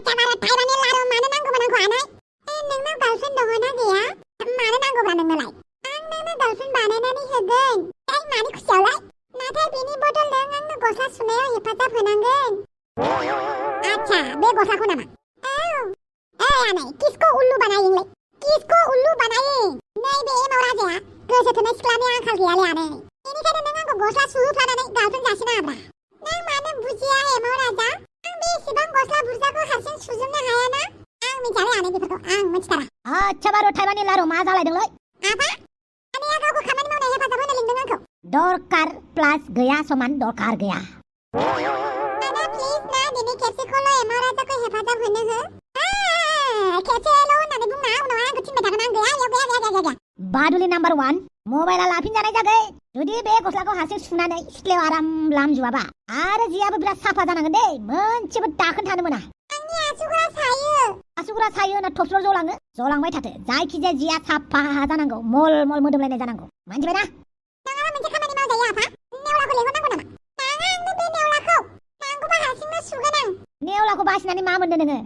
बारा थाइबानि लारु मानो नांगौमोन आंखौ आनै नोंनाव गार्लफ्रेन्ड दङ ना गैया मानो नांगौब्रा नोंनोलाय आं नोंनो गार्लफ्रेन्ड बानायनानै होगोन मानि खुसियावलाय नाथाय बेनि बदल नों आंनो गस्ला सुनायाव हेफाजाब होनांगोन आच्छा बे गस्लाखौ नामा आनै किसको उल्लू बनायेंलै किसको उल्लू बनायें नैबे एमाव राजाया गोसो थोनाय सिख्लानि आंखाल गैयालै आनै बेनिखायनो नों आंखौ गस्ला सुहोफ्लानानै गार्लफ्रेन्ड जासिनो हाब्रा नों मानो बुजिया एमाव राजा आं बेसेबां गस्ला बुरजाखौ हारसिं सुजोबनो हायाना आं मिथियालै आनै बेफोरखौ आं मिथिथारा आच्छा बारु थाइबानि लारु मा जालायदोंलै आफा आनैया गावखौ खामानि मावनाय हेफाजाब होनो लिंदों आंखौ दरकार प्लास गैया समान दरकार गैया आदा प्लिज ना दिनै खेबसेखौल' एमाव राजाखौ हेफाजाब होनो हो खेबसेल' होननानै बुंना उनाव आंखौ थिनबाय थागोन आं गैया गैया बादुलि नाम्बार 1 मबाइला लाफिनजानाय जागै जुदि बे गस्लाखौ हारसिं सुनानै सिथ्लायाव आराम लामजुवाबा आरो जियाबो बिराद साफा जानांगोन दे मोनसेबो दाखोन थानो मोना आंनि आसुगुरा सायो ना थबस्र' जलांबाय थाथो जायखिजाया जिया साफा जानांगौ मल मल मोदोमलायनाय जानांगौ मानथिबाय ना नोंहा मोनसे खामानि मावजायो आफा नेवलाखौ लेंहरनांगौ नामा नाङा आंनो बे नेवलाखौ नांगौबा हारसिंनो सुगोन आं नेवलाखौ बासिनानै मा मोनदों नोङो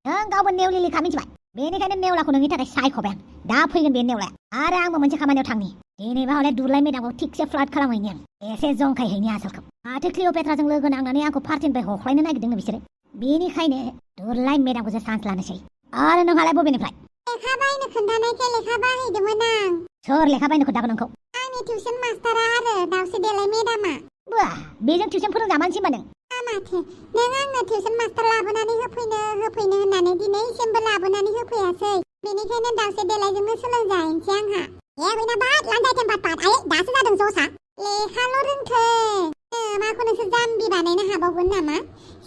नों गावबो नेवलिलिखा मिथिबाय बेनिखायनो नेवलाखौ नोंनि थाखाय सायख'बाय आं दा फैगोन बे नेवलाया आरो आंबो मोनसे खामानियाव थांनि दिनैबा हले दुरलाय मेदामखौ थिगसे फ्लार्ट खालामहैनि आं एसे जंखायहैनि आसोलखौ माथो क्लिअपेट्राजों लोगो नांनानै आंखौ पार्टिनिफ्राय हख्लायनो नागिरदोंनो बिसोरो बेनिखायनो दुरलाय मेदामखौसो चान्स लानोसै आरो नोंहालाय बबेनिफ्राय लेखा बायनो खोन्थानायखाय लेखा बायहैदोंमोन आं सोर लेखा बायनो खोन्थागोन नोंखौ आंनि टिउसन मास्टारा आरो दावसे देलाय मेदामा बा बेजों टिउसन फोरोंजामानोसै होनबा नों माथो नों आंनो टिउसन मास्टार लाबोनानै होफैनो होननानै दिनैसिमबो लाबोनानै होफैयासै बेनिखायनो दावसे देलायजोंनो सोलोंजाहैनोसै आंहा गैना बाद लान्जाय टेम्पार आयै दासो जादों जसा लेखाल' रोंथो माखौ नोंसोर जाम्बि बानायनो हाबावगोन नामा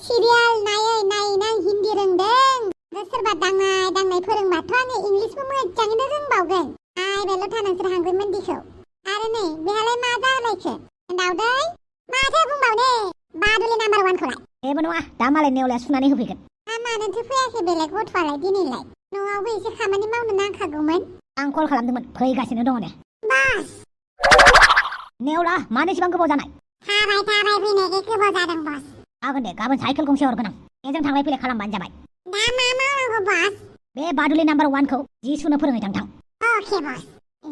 सिरियाल नायै हिन्दी रोंदों सोरबा दांनाय फोरोंबाथ' आङो इंलिसबो मोजाङैनो रोंबावगोन आइबायल' था नोंसोर हांग्रि मोन्दिखौ आरो नै बेहालाय मा जालायखो दाउदै माथो बुंबावनो बादुलि नाम्बार 1 खौलाय जेबो नङा दा मालाय नेवलाया सुनानै होफैगोन मानोथो फैयाखै बेलाय गथ'आलाय दिनैलाय न'आवबो एसे खामानि मावनो नांखागौमोन आं कल खालामदोंमोन फैगासिनो दङ ने बास नेवला मानो एसेबां गोबाव जानाय थाबाय फैनायखाय गोबाव जादों बस जागोन दे गाबोन साइकेल गंसे हरगोन आं बेजों थांलाय फैलाय खालामबानो जाबाय दा मा मावनांगौ बस बे बादुलि नाम्बार 1 खौ जि सुनो फोरोंहैथां अके बस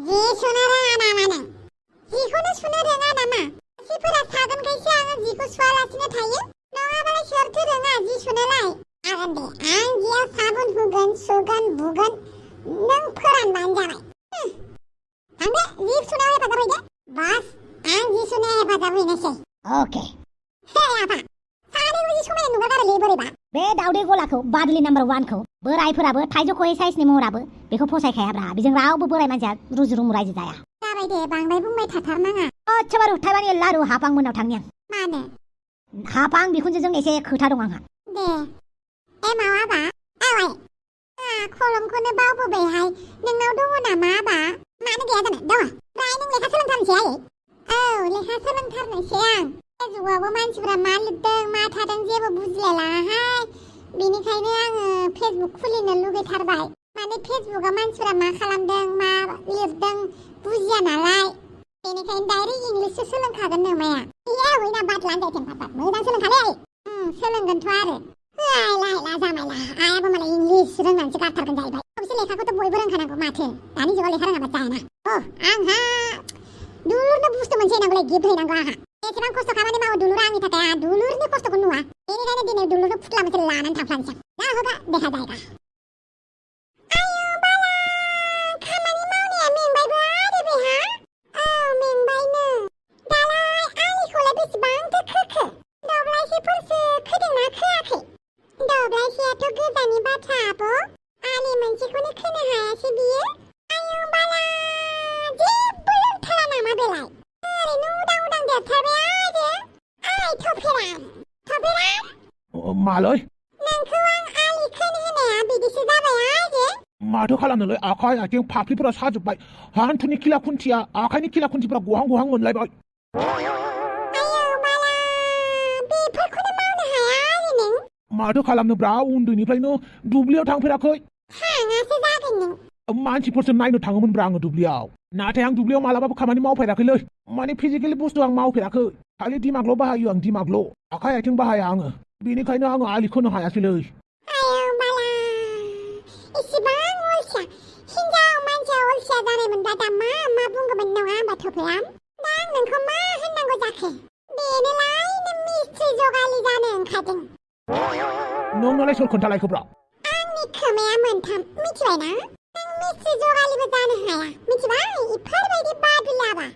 जि सुनो रोङा नामा नों जिखौनो सुनो रोङा नामा सिफोरा सागोनखायसो आङो जिखौ सुवालासिनो थायो नङाबालाय सोरथो रोङा जि सुनोलाय जागोन दे आं जियाव साबुन होगोन सुगोन बुगोन नों फोरानबानो जाबाय थांदे जि सुनायाव हेफाजाब हैदो बस आं जि सुनायाव हेफाजाब हैनोसै अके हे आफा सानैबो जि समायना नुगारगारोलै बोरैबा बे दाउदै गलाखौ बादुलि नाम्बार 1 खौ बोरायफोराबो थाइजौ खहे साइजनि महराबो बेखौ फसायखायाब्रा बेजों रावबो बोराय मानसिया रुजु रायजो जाया जाबाय दे बांद्राय बुंबाय थाथारनाङा आच्छा बारु थाइबानि लारु हापां मोननाव थांनि आं मानो हापां बिखुनजोजों एसे खोथा दं आंहा दे एमाव आबा आवाय खलमखौनो बावबोबायहाय नोंनाव दङ नामा आबा मानो गैया जानो दङ फ्राय नों लेखा सोलोंथारनोसै आयै औ लेखा सोलोंथारनोसै आं फेसबुकआवबो मानसिफ्रा मा लिरदों मा थादों जेबो बुजिलायलाङाहाय बेनिखायनो आङो फेसबुक खुलिनो लुगैथारबाय माने फेसबुकआव मानसिफ्रा मा खालामदों मा लिरदों बुजिया नालाय बेनिखायनो डाइरेक्ट इंलिससो सोलोंखागोन नोमाया वैना बाद लान्जाय टेम्पार मोजां सोलोंखालै सोलोंगोनथ' आरो लायला जामायला आयाबो मालाय इंलिस रोंनानैसो गारथारगोन जाहैबाय अबसे लेखाखौथ' बयबो रोंखानांगौ माथो दानि जुगाव लेखा रोङाबा जायाना आंहा दुलुरनो बुस्थु मोनसे हैनांगौलाय गिफ्ट हैनांगौ आंहा एसेबां खस्थ' खामानि मावो दुलुरा आंनि थाखाय दुलुरनि खस्थ'खौ नुवा बेनिखायनो दिनै दुलुरनो फुथ्ला मोनसे लानानै थांफ्लानोसै जा होगा देखा जायगा आयौ बाला खामानि मावनाया मेंबायबो आरो बेहा मेंबायनो दालाय आलिखौलाय बेसेबांथो खोखो दब्लायसेफोरसो खोदोंना खोआखै दब्लायसेयाथ' गोजाननि बाथ्रा आब' आलि मोनसेखौनो खोनो हायासै बियो आयौ बाला जेबो रोंथारा नामा बेलाय ओरैनो उदां देरथारबाय आरो आइ थफेराम मालै नोंखौ आं आलि खोनो होनाया बिदिसो जाबाय आरो माथो खालामनोलै आखाइ आथिं फाफ्लिफोरा साजोब्बाय हान्थुनि खिला खुन्थिया आखाइनि खिला खुन्थिफोरा गहां गहां मोनलायबाय माथो खालामनोब्रा उन्दैनिफ्रायनो दुब्लियाव थांफेराखै मानसिफोरसो नायनो थाङोमोनब्रा आङो दुब्लियाव नाथाय आं दुब्लियाव मालाबाबो खामानि मावफेराखैलै माने फिजिकेलि बुस्थु आं मावफेराखै खालि दिमागल' बाहायो आं दिमागल' आखाइ आथिं बाहाया आङो बेनिखायनो आङो आलि खोनो हायासैलै इसेबां अलसिया हिनजाव मानसिया अलसिया जानायमोनब्ला दा मा बुंगौमोन नङा होमबा थफ्लाम दा आं नोंखौ मा होननांगौ जाखो बेनोलाय नों मिस्ट्रि जगालि जानो ओंखारदों नोंनालाय सोर खोन्थालायखोब्रा आंनि खोमाया मोनथाम मिथिबाय ना नों मिस्ट्रि जगालिबो जानो हाया मिथिबाय इफोरबायदि बादुलाबा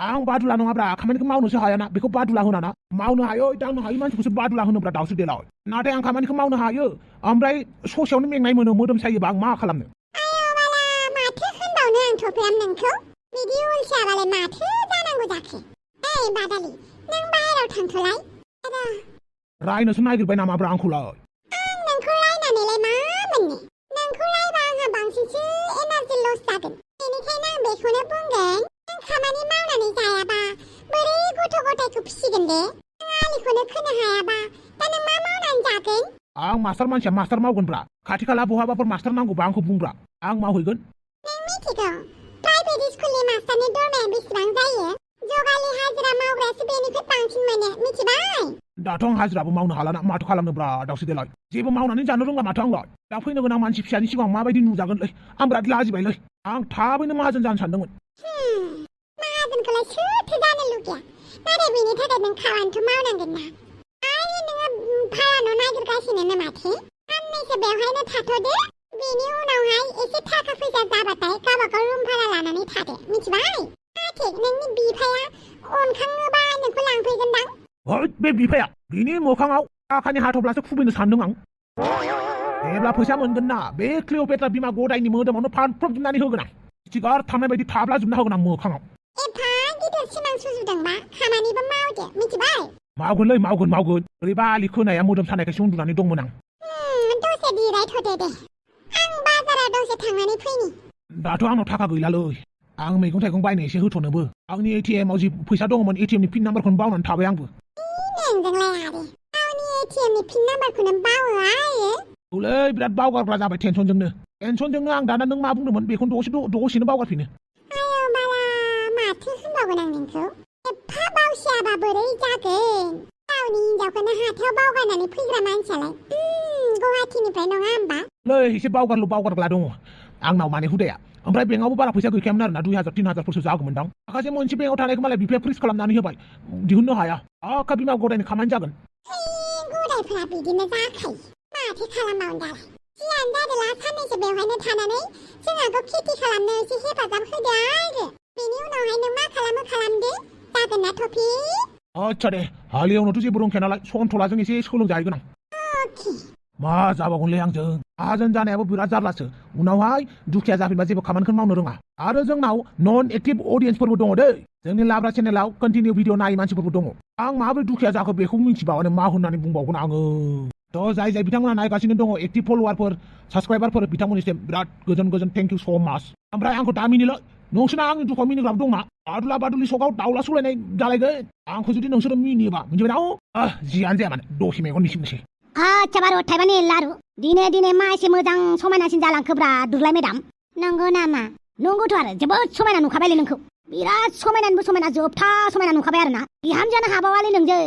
आं बादुला नङाब्रा खामानिखौ मावनोसो हायाना बेखौ बादुला होनाना मावनो हायो दांनो हायो मानसिखौसो बादुला होनोब्रा दावसो देलाव नाथाय आं खामानिखौ मावनो हायो ओमफ्राय ससेयावनो मेंनाय मोनो मोदोम सायोबा आं मा खालामनो आयो बाला माथो होनबावनो आं थफ्लाम नोंखौ बिदि अलसियाबालाय माथो जानांगौ जाखो ओइ बादालि नों बाहेराव थांथ'लाय रायनोसो नागिरबाय नामाब्रा आंखौलाय आं नोंखौ रायनानैलाय मा मोननो नोंखौ रायबा आंहा बांसिनसो एनार्जि लस जागोन बेनिखायनो आं बेखौनो बुंगोन नों खामानि मावनानै जायाबा बोरै गथ' गथायखौ फिसिगोन दे नों आलिखौनो खोनो हायाबा दा नों मा मावनानै जागोन आं मास्टार मानसिया मास्टार मावगोनब्रा खाथि खाला बहाबाफोर मास्टार नांगौबा आंखौ बुंब्रा आं मावहैगोन नों मिथिगौ प्राइभेट स्कुलनि मास्टारनि दरमाया बेसेबां जायो जगालि हाजिरा मावग्रायासो बेनिफ्राय बांसिन मोनो मिथिबाय दाथ' आं हाजिराबो मावनो हालाना माथो खालामनोब्रा दावसो देलाय जेबो मावनानै जानो रोंला माथो आंलाय दा फैनो गोनां मानसि फिसानि सिगाङाव माबायदि नुजागोनलै आं बिराद लाजिबायलै आं थाबैनो माहाजोन जानो सानदोंमोन माहाजोनखौलाय सोरथो जानो लुगैया नाथाय बेनि थाखाय नों खामानिथ' मावनांगोन ना आरो नोङो भारा न' नागिरगासिनो माथो साननैसो बेवहायनो थाथ'दो बेनि उनावहाय एसे थाखा फैसा जाबाथाय गावबागाव रुम भारा लानानै थादो मिथिबाय नाथाय नोंनि बिफाया अनखाङोबा नोंखौ लांफैगोनदां बे बिफाया बिनि मोखाङाव आखानि हाथफ्लासो खुबैनो सानदों आं जेब्ला फैसा मोनगोन ना बे क्लिअपेट्रा बिमा गदायनि मोदोमावनो फानफ्रबजोबनानै होगोन आं सिगार थानाय बायदि थाब्ला जोबना होगोन आं मोखाङाव एफा गिदिर सिमां सुजुदोंबा खामानिबो मावदो मिथिबाय मावगोनलै मावगोन बोरैबा आलि खोनाया मोदोम सानायखायसो उन्दुनानै दंमोन आं दसे जिरायथ'दो दे आं बाजाराव दसे थांनानै फैनि दाथ' आंनाव थाखा गैलालै आं मैगं थाइगं बायनो एसे होथ'नोबो आंनि एटिएमआव जि फैसा दङमोन एटिएमनि पिन नाम्बारखौनो बावनानै थाबाय आंबो नोंजोंलाय आरो गावनि एटिएमनि पिन नाम्बारखौनो बावो आरो औलै बिराद बावगारग्रा जाबाय टेनसनजोंनो आं दाना नों मा बुंदोंमोन बेखौनो दसेनो बावगारफिनो आयो बाला माथो होनबावगोन आं नोंखौ एफा बावसियाबा बोरै जागोन गावनि हिनजावखौनो हाथायाव बावगारनानै फैग्रा मानसियालाय गुवाहाटीनिफ्राय नङा होमबा लै एसे बावगारग्ला दङ आंनाव माने हुदाया ओमफ्राय बेंकआवबो बारा फैसा गैखायामोन आरोना 2000 3000फोरसो जागौमोनदां माखासे मोनसे बेंकआव थानायखौ मालाय बिफाया फ्रिज खालामनानै होबाय दिहुननो हाया आखा बिमा गदायनि खामानि जागोन गदायफोरा बिदिनो जाखायो माथो खालामबावनो दालाय जियानो जादोला साननैसो बेवहायनो थानानै जोंहाखौ खेथि खालामनो एसे हेफाजाब होदो आरो बेनि उनावहाय नों मा खालामदो जागोन ना टफि आच्छा दे हालेवनोथ' जेबो रोंखाया नालाय सनथलाजों एसे सोलोंजाहैगोन आं अके मा जाबावगोनलै आंजों माहाजोन जानायाबो बिराद जारलासो उनावहाय दुखिया जाफिनबा जेबो खामानिखौनो मावनो रोङा आरो जोंनाव नन एक्टिभ अडियेन्सफोरबो दङ दै जोंनि लाब्रा चेनेलाव कन्टिनिउ भिडिअ नायै मानसिफोरबो दङ आं माबोरै दुखिया जाखो बेखौ मिथिबावानो मा होननानै बुंबावगोन आङो थ' जाय बिथांमोना नायगासिनो दङ एक्टिभ फलोवारफोर साबस्क्राइबारफोर बिथांमोननिसिम बिराद गोजोन थेंक इउ स' माच ओमफ्राय आंखौ दा मिनिल नोंसोरना आंनि दुखुआव मिनिग्राबो दंना बादुला सकआव दाउला सौलायनाय जालायगोन आंखौ जुदि नोंसोरो मिनियोबा मिथिबाय जियानो जाया माने दसे मेगन निसिमनोसै आच्छा बारु थाइबानि लारु दिने मा एसे मोजां समायनासिन जालांखोब्रा दुर्लाय मेदाम नंगौ नामा नंगौथ' आरो जोबोद समायना नुखाबायलै नोंखौ बिराद समायनानिबो समायना जोबथा समायना नुखाबाय आरोना बिहामजोआनो हाबावालै नोंजों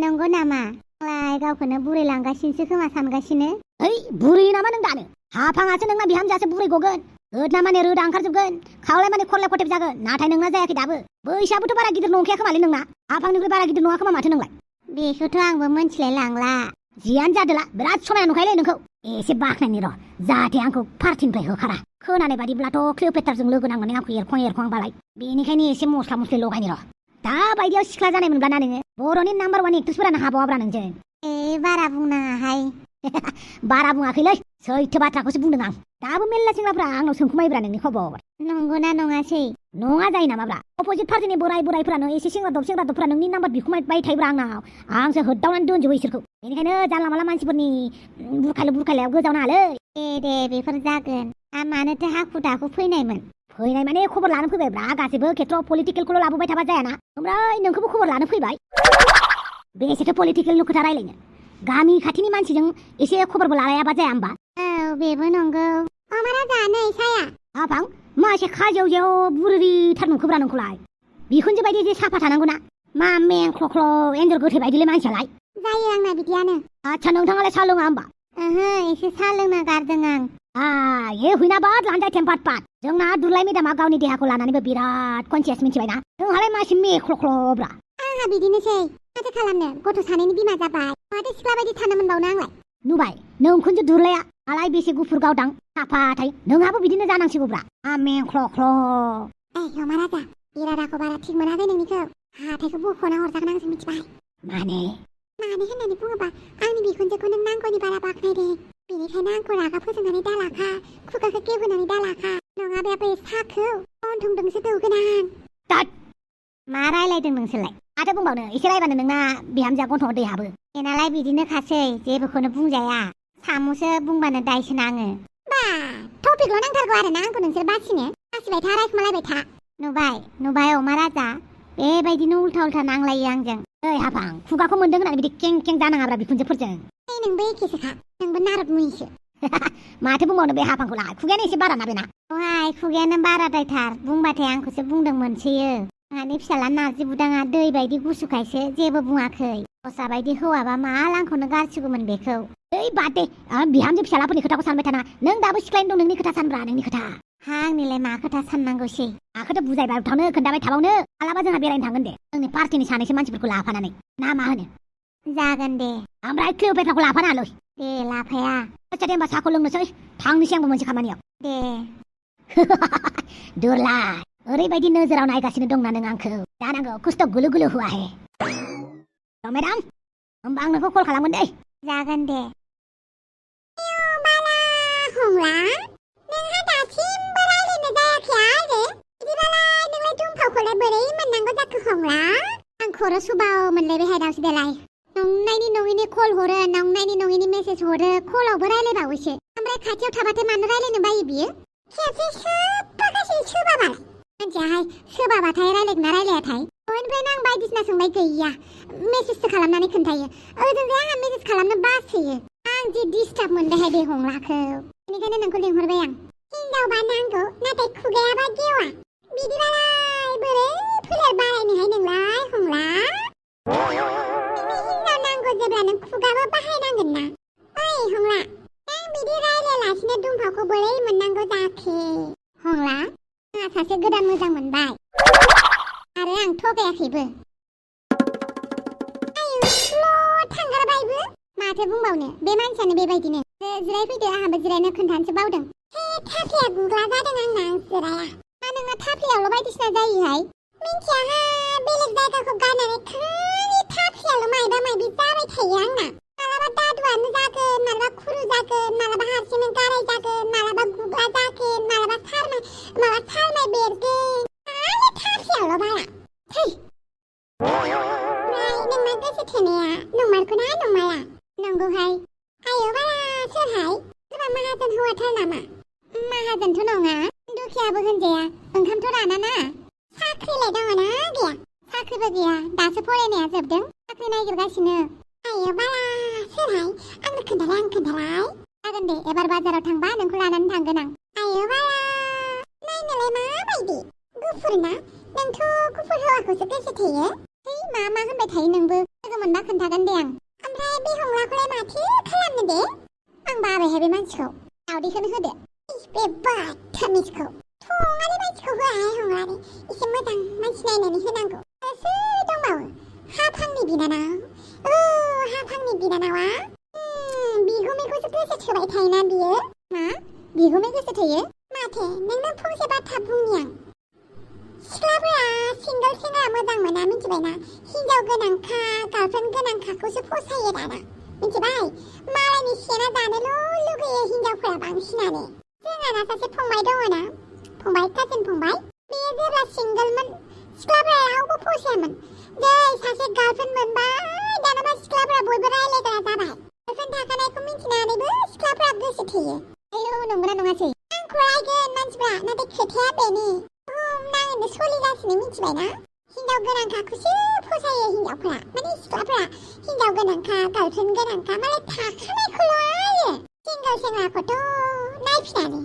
नंगौ नामा लाय गावखौनो बुरै लांगासिनोसो खोमा सानगासिनो ओइ बुरै नामा नों दानो हाफाङासो नोंना बिहामजोआसो बुरै गगोन रोदा माने रोदा ओंखारजोबगोन खावलाय माने खरलाय खथेब जागोन नाथाय नोंना जायाखै दाबो बैसाबोथ' बारा गिदिर नंखाया खोमालै नोंना हाफांनिफ्राय बारा गिदिर नङा खोमा माथो नोंलाय बेखौथ' आंबो मोनथिलाय लांला जियानो जादोला बिराद समायना नुखायोलै नोंखौ एसे बाख्नायनि र' जाहाथे आंखौ पार्टिनिफ्राय होखारा खोनानाय बादिब्लाथ' क्लिअपेट्राजों लोगो नांनानै आंखौ एरखां बालाय बेनिखायनो एसे मस्ला मस्लि लगायनि र' दा बायदियाव सिख्ला जानाय मोनब्ला ना नोङो बर'नि नाम्बार 1 एक्ट्रेसफोरानो हाबावाब्रा नोंजों बारा बुंनाङाहाय बारा बुङाखैलै सैथो बाथ्राखौसो बुंदों आं दाबो मेल्ला सेंग्राफ्रा आंनाव सोंखुमायोब्रा नोंनि खबर नंगौना नङासै नङा जायो नामाब्रा अपोजिट पार्टिनि बोरायफोरानो एसे सेंग्रा दबफ्रा नोंनि नाम्बार बिखुमाबाय थायोब्रा आंनाव आंसो होदावनानै दोनजोबो इसोरखौ बेनिखायनो जानला माला मानसिफोरनि बुरखायलायाव गोजावनाङालै दे बेफोर जागोन मानोथो हाखु दाखु फैनाय माने खबर लानो फैबायब्रा गासैबो खेथ्रआव पलिटिकेलखौल' लाबोबाय थाबा जायाना ओमफ्राय नोंखौबो खबर लानो फैबाय बेसेथो पलिटिकेलनि खोथा रायलायनो गामि खाथिनि मानसिजों एसे खबरबो लालायाबा जाया होमबा बेबो नंगौ अमारा जानो साया हाफां मा एसे खाजेव बुरिथार नुखोब्रा नोंखौलाय बिखुनजो बायदि जे साफा थानांगौ ना मा मेंख्ल' एन्जर गोथै बायदिलै मानसियालाय जायो आंना बिदियानो आच्छा नोंथाङालाय साहा लोङा होमबा एसे साहा लोंना गारदों आं ये हुइना बाद लानजाय टेम्पाट जोंना दुलाय मेदामा गावनि देहाखौ लानानैबो बिराद कनसियास मिथिबायना नोंहालाय मासि मेख्लख्लब्रा आंहा बिदिनोसै माथो खालामनो गथ' सानैनि बिमा जाबाय माथो सिख्ला बायदि थानो मोनबावनो आंलाय नुबाय नोंखुनजो दुरलाया आलाय बेसे गुफुर गावदां साफा थायो नोंहाबो बिदिनो जानांसिगौब्रा मेख्लख्ल अमा राजा इरादाखौ बारा थिग मोनाखै नोंनिखौ हाथायखौ बख'ना हरजागोन आंसो मिथिबाय माने होननानै बुङोबा आंनि बिखुनजोखौ नों नांगौनि बारा बाख्नायदों बेनिखायनो आंखौ रागा फोजोंनानै दालाखा खुगाखौ गेवहोनानै दालाखा नङाबा बे साखौ गन्थंजोंसो दौगोन आं तात मा रायलायदों नोंसोरलाय माथो बुंबावनो एसे रायबानो नोंना बिहामजोआ गन्थंआव दै हाबो एनालाय बिदिनो खासै जेबोखौनो बुंजाया सामुसो बुंबानो दायसो नाङो बा टपिकल' नांथारगौ आरोना आंखौ नोंसोर बासिबाय था रायखुमालायबाय था नुबाय अमा राजा बेबायदिनो उल्था नांलायो आंजों ओइ हाफां खुगाखौ मोनदों होननानै बिदि कें कें जानाङाब्रा बिखुनजोफोरजों नोंबो एखेसोखा नोंबो नारद मुहिसो माथो बुंबावनो बे हाफांखौलाय खुगायानो एसे बारा ना बेना ओहाय खुगायानो बाराद्रायथार बुंबाथाय आंखौसो बुंदों मोनसेयो आंहानि फिसाला नारजि बुदाङा दै बायदि गुसुखायसो जेबो बुङाखै दस्रा बायदि हौवाबा मा लांखौनो गारसिगौमोन बेखौ ओइ बाद दे बिहामजो फिसालाफोरनि खोथाखौ सानबाय थाना नों दाबो सिख्लायनो दं नोंनि खोथा सानब्रा नोंनि खोथा आंनिलाय मा खोथा साननांगौसै आखौथ' बुजायबाय थावनो खोन्थाबाय थाबावनो मालाबा जोंहा बेरायनो थांगोन दे जोंनि पार्टिनि सानैसो मानसिफोरखौ लाफानानै ना मा होनो जागोन दे ओमफ्राय क्लिअपेट्राखौ लाफानालै दे लाफाया आच्छा दे होमबा साहाखौ लोंनोसै थांनोसै आंबो मोनसे खामानियाव दे दुरलाय ओरैबायदि नोजोराव नायगासिनो दंना नों आंखौ जानांगौ खस्थ' गुलु गुलु हुवाहे मेडाम होमबा आं नोंखौ कल खालामगोन दे जागोन दे हंला नोंहा दासिमबो रायलायनो जायाखै आरो बिदिबालाय नोंलाय दुम्फावखौलाय बोरै मोननांगौ जाखो हंला आं खर' सुबाव मोनलायबायहाय दावसो देलाय नंनायनि नङैनि कल हरो नंनायनि नङैनि मेसेज हरो कलावबो रायलायबावोसो ओमफ्राय खाथियाव थाबाथाय मानो रायलायनो बायो बियो खेबसे सोबागासै सोबाबालाय मानसियाहाय सोबाबाथाय रायलायगोन ना रायलायाथाय बयनिफ्रायनो आं बायदिसिना सोंबाय गैया मेसेजसो खालामनानै खोन्थायो ओजोंजाय आंहा मेसेज खालामनो बासोयो आं जि डिस्टार्ब मोनबायहाय बे हंलाखौ बेनिखायनो नोंखौ लिंहरबाय आं हिनजावबा नांगौ नाथाय खुगायाबा गेवा बिदिबालाय बोरै फोलेर बारायनोहाय नोंलाय हंला हिनजाव नांगौ जेब्ला नों खुगाबो बाहायनांगोन ना ओइ हंला नों बिदि रायलायालासिनो दुम्फावखौ बोरै मोननांगौ जाखो हंला आंहा सासे गोदान मोजां मोनबाय आरो आं थगायाखैबो थांगारबायबो माथो बुंबावनो बे मानसियानो बेबायदिनो जिरायफैदो आंहाबो जिरायनो खोन्थानोसो बावदों हे थाफ्लिया गुग्ला जादों आंना जिराया नोंना थाफ्लियावल' बायदिसिना जायोहाय मिन्थियाहाय बेलेग जायगाखौ गारनानै खालि थाफ्लियाल' मायबा मायबि जाबाय थायो आंना मालाबा दादुआनो जागोन मालाबा खुरु जागोन मालाबा हारसिंनो गाराय जागोन मालाबा गुग्ला जागोन मालाबा सारमाय बेरगोन खालि थाफ्लियावल' बारा थै नोंना गोसो थोनाया नंमारगौना नंमारा नंगौहाय आयौ बारा सोरहाय सोरबा माहाजोन हौवाथार नामा माहाजोनथ' नङा दुखियाबो होनजाया ओंखामथ' रानाना साख्रिलाय दङना गैया साख्रिबो गैया दासो फरायनाया जोबदों साख्रि नागिरगासिनो आयौ बारा सोरहाय आंनो खोन्थालाय जागोन दे एबार बाजाराव थांबा नोंखौ लानानै थांगोन आं आयौ बारा नायनोलाय माबायदि गुफुर ना नोंथ' गुफुर हौवाखौसो गोसो थोयो है मा होनबाय थायो नोंबो लोगो मोनबा खोन्थागोन दे आं ओमफ्राय बे हंलाखौलाय माथो खालामनो दे आं बाबायहाय बे मानसिखौ दावदैखौनो होदो बे बाथामिसखौ थङालि मानसिखौ होआहाय हंलानि एसे मोजां मानसि नायनानै होनांगौ सोर दंबावो हाफांनि बिनानाव हाफांनि बिनानावा बिगुमैखौसो गोसो थोबाय थायोना बियो मा बिगुमै गोसो थोयो माथो नोंनो फंसे बाथ्रा बुंनि आं सिख्लाफोरा सिंगल सेंग्रा मोजां मोना मिथिबायना हिनजाव गोनांखा गार्लफ्रेन्ड गोनांखाखौसो फसायो दाना मिथिबाय मालायनि सेना जानोल' लुगैयो हिनजावफोरा बांसिनानो जोंहाना सासे फंबाय दङना फंबाय काजिन फंबाय बेयो जेब्ला सिंगलमोन सिख्लाफोरा रावबो फसायामोन जै सासे गार्लफ्रेन्ड मोनबाय दानाबा सिख्लाफोरा बयबो रायलायग्रा जाबाय गार्लफ्रेन्ड थाखानायखौ मिन्थिनानैबो सिख्लाफोरा गोसो थोयो आयौ नंगौना नङासै आंखौ रायगोन मानसिफ्रा नाथाय खोथाया बेनो नाङैनो सोलिगासिनो मिथिबायना हिनजाव गोनांखाखौसो फसायो हिनजावफोरा माने सिख्लाफोरा हिनजाव गोनांखा गार्लफ्रेन्ड गोनांखा मालाय थाखानायखौल' आरो सिंगल सेंग्राखौथ' नायफिनानो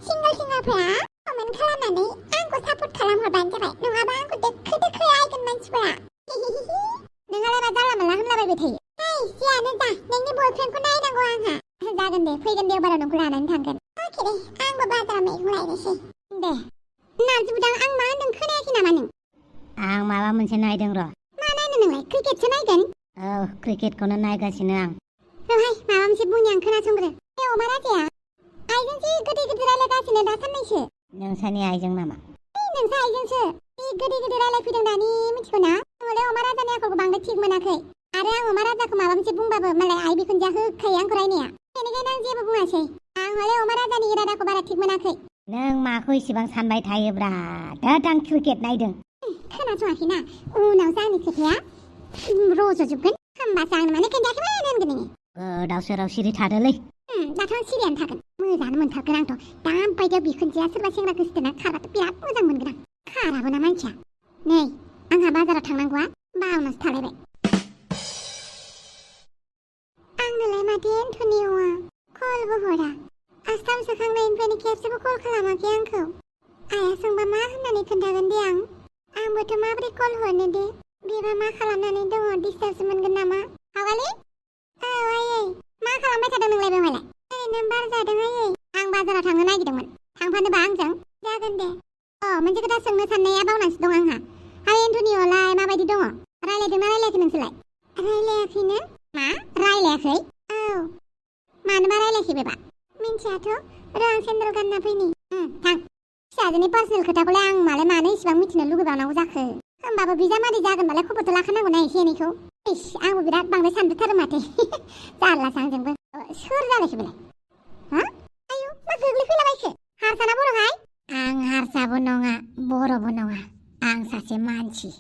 सिंगल सेंग्राफोरा कमेन्ट खालामनानै आंखौ सापर्ट खालामहरबानो जाबाय नङाबा आंखौ दोखो रायगोन मानसिफोरा नोंहालाय मा जानला मोनला होनलाबायबाय थायो जियानो जा नोंनि बयफ्रेन्डखौ नायनांगौ आंहा जागोन दे फैगोन दे एबाराव नोंखौ लानानै थांगोन अके दे आंबो बाजाराव मैगं लायनोसै दे नाजुदां आं मा होनदों खोनायाखै नामा नों आं माबा मोनसे नायदों र' मा नायनो नोंलाय क्रिकेटसो नायगोन औ क्रिकेटखौनो नायगासिनो आं रहाय माबा मोनसे बुंनि आं खोनासंग्रो ए अमा राजाया आइजोंसो गोदै गोदै रायलायगासिनो दासाननैसो नोंसानि आइजों नामा नोंसा आइजोंसो गोदै गोदै रायलायफैदों दानि मिथिगौ ना हले अमा राजानि आखलखौ बांद्राय थिग मोनाखै आरो आं अमा राजाखौ माबा मोनसे बुंबाबो मालाय आइ बिखुनजोआ होखायो आंखौ रायनाया बेनिखायनो आं जेबो बुङासै आं हले अमा राजानि इरादाखौ बारा थिग मोनाखै नों माखौ इसेबां सानबाय थायोब्रा दाथ आं क्रिकेट नायदों खोनासङाखैना उनावसो आंनि खोथाया रज'जोबगोन होमबासो आंनो माने खोन्थायाखैमोन होनगोन नोङो गोदाव सोराव सिरि थादोलै दाथ' आं सिरियानो थागोन मोजाङानो मोनथारगोन आंथ' दाबायदियाव बिखुनजोआ सोरबा सेंग्रा गोसोथोना खारबाथ' बिराद मोजां मोनगोन आं खाराबो ना मानसिया नै आंहा बाजाराव थांनांगौआ बावनासो थालायबाय आंनोलाय माथो एन्टनिय'आ कलबो हरा आस्थाम सोखांनायनिफ्रायनो खेबसेबो कल खालामाखै आंखौ आइया सोंबा मा होननानै खोन्थागोन दे आंबोथ' माबोरै कल हरनो दे बेबा मा खालामनानै दङ डिस्टार्बसो मोनगोन नामा आवालि औ आयै मा खालामबाय थादों नोंलाय बेवहायलाय ओरैनो बार जादों आयै आं बाजाराव थांनो नागिरदोंमोन थांफानोबा आंजों जागोन दे मोनसे खोथा सोंनो साननाया बावनासो दं आंहा आइ एन्टनिय'आलाय माबायदि दङ रायलायदोंना रायलायाखै नोंसोरलाय रायलायाखैनो मा रायलायाखै औ मानोबा रायलायाखै बेबा मिन्थियाथ' र' आं सेन्देल गानना फैनि थां फिसाजोनि पार्सनेल खोथाखौलाय आं मानो इसिबां मिथिनो लुगैबावनांगौ जाखो होमबाबो बिजामादै जागोनबालाय खबरथ' लाखानांगौना एसे एनैखौ इस आंबो बिराद बांद्राय सानदोंथारो माथो जारलासो आंजोंबो सोर जालायखो बेलाय हा आयु मा गोग्लैफैलाबायखो हारसा ना बर'हाय आं हारसाबो नङा बर'बो नङा आं सासे मानसि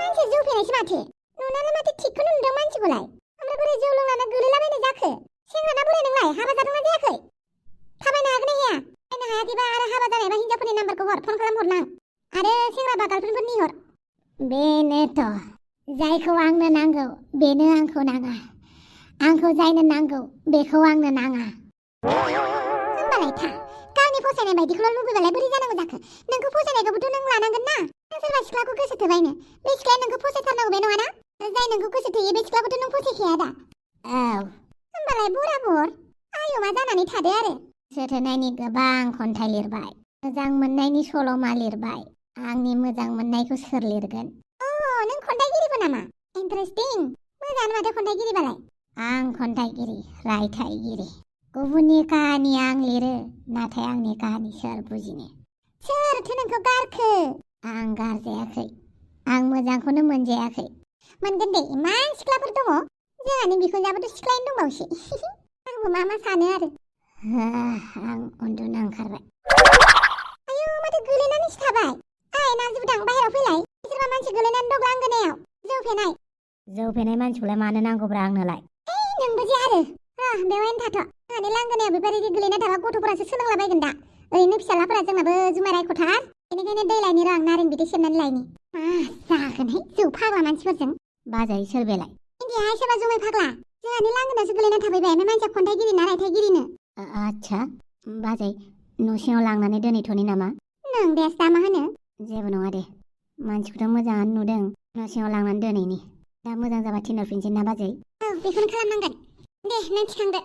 मानसि जौ फेनायसो माथो नुनानै माथो थिगखौनो नुदों मानसिखौलाय ओमफ्राय बोरै जौ लोंनानै गोलैलाबायनाय जाखो सेंग्राना बोराय नोंलाय हाबा जादोंना जायाखै थाबायनो हागोन ना हाया थाबायनो हायाखैबा आरो हाबा जानायबा हिनजावफोरनि नाम्बारखौ हर फन खालामहरनां आरो सेंग्राबा गार्लफ्रेन्डफोरनि हर बेनोथ' जायखौ आंनो नांगौ बेनो आंखौ नाङा आंखौ जायनो नांगौ बेखौ आंनो नाङा होमबालाय था गावनि फसायनाय बायदिखौल' लुबैबालाय बोरै जानांगौ जाखो नोंखौ फसायनायखौबोथ' नों लानांगोन ना नों सोरबा सिख्लाखौ गोसो थोबायनो बे सिख्लाया नोंखौ फसायथारनांगौ बे नङाना जाय नोंखौ गोसो थोयो बे सिख्लाखौथ' नों फसायखाया दा औ होमबालाय बराबर आयमा जानानै थादो आरो जोथोनायनि गोबां खन्थाइ लिरबाय मोजां मोननायनि सल'मा लिरबाय आंनि मोजां मोननायखौ सोर लिरगोन नों खन्थाइगिरिबो नामा इन्टारेस्टिं मोजाङानो माथो खन्थाइगिरिबालाय आं खन्थाइगिरि रायथाइगिरि गुबुननि काहानि आं लिरो नाथाय आंनि काहानि सोर बुजिनो सोरथो नोंखौ गारखो आं गारजायाखै आं मोजांखौनो मोनजायाखै मोनगोन दे इमान सिख्लाफोर दङ जोंहानि बिखुनजोआबोथ' सिख्लायैनो दंबावोसो आंबो मा सानो आरो आं उन्दुनो ओंखारबाय आयु माथो गोलैनानैसो थाबाय ओइ नाजुदां बाहेराव फैलाय सोरबा मानसि गोलैनानै दं लांगोनायाव जौ फेनाय मानसिखौलाय मानो नांगौब्रा आंनोलाय नोंबो जे आरो बेवहायनो थाथ' जोंहानि लांगोनायाव बेबायदि गोलैना थाबा गथ'फोरासो सोलोंलाबायगोन दा ओरैनो फिसालाफोरा जोंनाबो जुमाय रायख'थार बेनिखायनो दै लायनि र' आं नारें बिदै सेबनानै लायनि मा जागोनहाय जौ फाग्ला मानसिफोरजों बाजै सोर बेलाय इन्दियाहाय सोरबा जुमाय फाग्ला जोंहानि लांगोनायावसो गोलैना थाफैबाय ओमफ्राय मानसिया खन्थाइगिरि ना रायथाइगिरिनो आच्छा बाजै न' सिङाव लांनानै दोनहैथ'नि नामा नों देस दा मा होनो जेबो नङा दे मानसिखौथ' मोजाङानो नुदों न' सिङाव लांनानै दोनहैनि दा मोजां जाबा थिनहरफिनसै ना बाजै औ बेखौनो खालामनांगोन दे नों थिखांदो